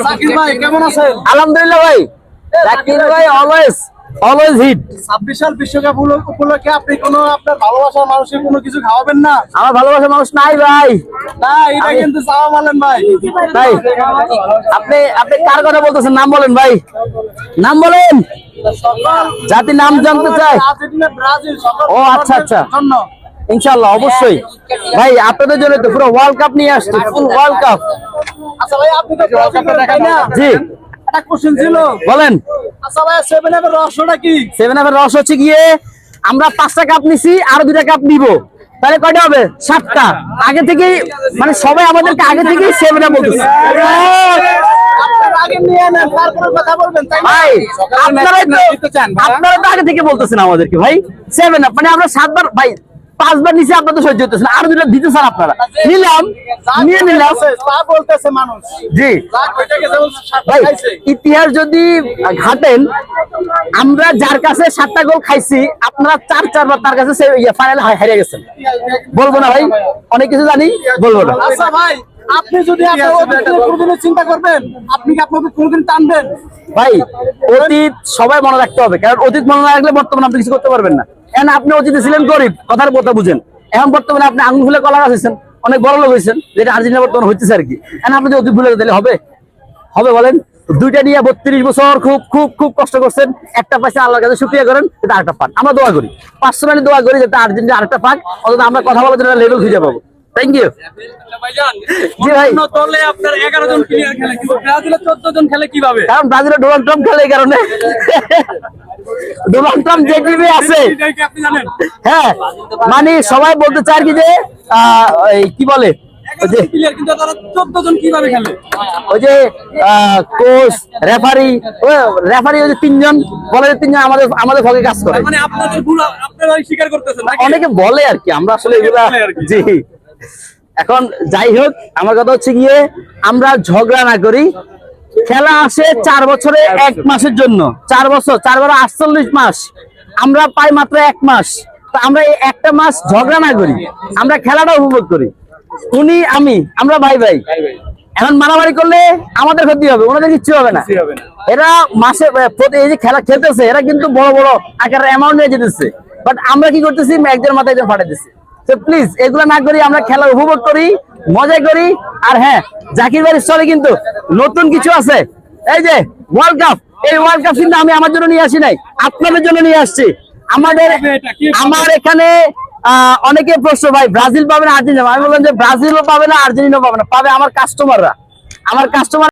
জাকির ভাই কেমন আছেন? আলহামদুলিল্লাহ ভাই। জাকির ভাই অলওয়েজ হিট। 26 সাল বিশ্বকাপ উপলক্ষে আপনি কোনো আপনার ভালোবাসার মানুষের কোনো কিছু খাওয়াবেন না? আমার ভালোবাসার মানুষ নাই ভাই। না, এটা কিন্তু চাওয়া মানেন ভাই। ভাই আপনি আপনি কার কথা বলতেছেন? নাম বলেন ভাই, নাম বলেন। জাতি নাম জানতে চাই। আর্জেন্টিনা, ব্রাজিল সকল ও আচ্ছা আচ্ছা, জন্য। ইনশাআল্লাহ অবশ্যই ভাই। আপনাদের জন্য তো পুরো ওয়ার্ল্ড কাপ নিয়ে আসছি, ফুল ওয়ার্ল্ড কাপ। আচ্ছা ভাই, আপনি তো ব্রাজিল তাই না? জি একটা কোশ্চেন ছিল। বলেন। আচ্ছা ভাই, 7 এর রহস্যটা কি? 7 আপের রস হচ্ছে গিয়ে আমরা 5টা কাপ নিছি, আরো 2টা কাপ নিব, তাহলে কয়টা হবে? 7টা। আগে থেকেই মানে সবাই আমাদেরকে আগে থেকেই 7 আপ বলতেছে। আপনার আগে নিয়ে নেন, তারপরে কথা বলবেন তাই না? ভাই আপনারা তো আগে থেকে বলতেছেন আমাদেরকে ভাই 7 আপ, মানে আমরা 7বার ভাই 5বার নিচে আপনার তো সহ্য হইতেছে না, আরো 2টা দিতে স্যার আপনারা নিলাম, নিয়ে নিলাম। তা বলতেছে মানুষ। জি যা কইটা গেছে বলছে সাতটা ভাই, খাইছে। ইতিহাস যদি ঘাটেন, আমরা যার কাছে 7টা গোল খাইছি, আপনারা 4বার তার কাছে ফাইনাল হারিয়ে গেছেন। বলবো না ভাই, অনেক কিছু জানি, বলবো না। আচ্ছা ভাই, আপনি যদি আপনার অতীতের কোনোদিনও চিন্তা করবেন, আপনি কি আপনাকে কোনোদিন টানবেন? ভাই অতীত সবাই মনে রাখতে হবে, কারণ অতীত মনে না রাখলে বর্তমানে আপনি কিছু করতে পারবেন না। এখন আপনি অতীতে ছিলেন গরিব, কথার কথা বুঝেন। এখন বর্তমানে আপনি আঙুল ফুলে কলা গাছ হয়েছেন, অনেক বড় লোক হয়েছেন, যেটা আর্জেন্টিনা বর্তমানে হচ্ছে আর কি। এখন আপনি যদি অতীত ভুলে দিলে হবে? হবে বলেন? 2টা নিয়ে 32 বছর খুব খুব খুব কষ্ট করছেন, একটা পাইছে, আল্লাহর কাছে শুকরিয়া করেন যাতে আরেকটা পান। আমরা দোয়া করি, পার্সোনালি দোয়া করি যাতে আর্জেন্টিনা আরেকটা পাক, অন্তত আমরা কথা বলার জন্য লেভেল খুঁজে পাবো। Thank you. জি ভাই, দলে আপনার 11 জন প্লেয়ার খেলে, কিন্তু ব্রাজিলে 14 জন খেলে কিভাবে? কারণ ব্রাজিলে ডোনাল্ড ট্রাম্প খেলে, এই কারণে। ডোনাল্ড ট্রাম্প যে টিমে আছে, এটাই কি আপনি জানেন? হ্যাঁ, মানে সবাই বলতে চায় কি যে এই কি বলে, ওই যে প্লেয়ার কিন্তু তারা 14 জন কিভাবে খেলে? ওই যে কোচ, রেফারি, ওই যে 3জন বলে, যে 3জন আমাদের আমাদের পক্ষে কাজ করে। মানে আপনাদের ভুল আপনারাই স্বীকার করতেছেন নাকি? অনেকে বলে আর কি, আমরা আসলে এগুলা। বলে আর কি। জি, এখন যাই হোক, আমার কথা হচ্ছে গিয়ে আমরা ঝগড়া না করি। খেলা আসে 4 বছরে 1 মাসের জন্য, 4 বছর 4 বার 48 মাস, আমরা পাই মাত্র 1 মাস। তো আমরা এই একটা মাস ঝগড়া না করি, আমরা খেলাটা উপভোগ করি। উনি আমি, আমরা ভাই ভাই। এখন মারামারি করলে আমাদের ক্ষতি হবে, ওনাদের কিচ্ছু হবে না। এরা মাসে প্রতি এই যে খেলা খেলতেছে, এরা কিন্তু বড় বড় আকারের অ্যামাউন্ট নিয়ে যেতেছে, বাট আমরা কি করতেছি? একজন মাথায় একজন ফাটাই দিচ্ছি। তো প্লিজ এগুলো না করি, আমরা খেলা উপভোগ করি, মজা করি। আর হ্যাঁ, জাকির ভাইয়ের স্টলে কিন্তু নতুন কিছু আছে, এই যে ওয়ার্ল্ড কাপ। এই ওয়ার্ল্ড কাপ কিন্তু আমি আমার জন্য নিয়ে আসি নাই, আপনাদের জন্য নিয়ে আসছি। আমার এখানে অনেকে প্রশ্ন, ভাই ব্রাজিল পাবে না আর্জেন্টিনা? আমি বললাম যে ব্রাজিলও পাবে না, আর্জেন্টিনাও পাবে না, পাবে আমার কাস্টমাররা। আমার কাস্টমার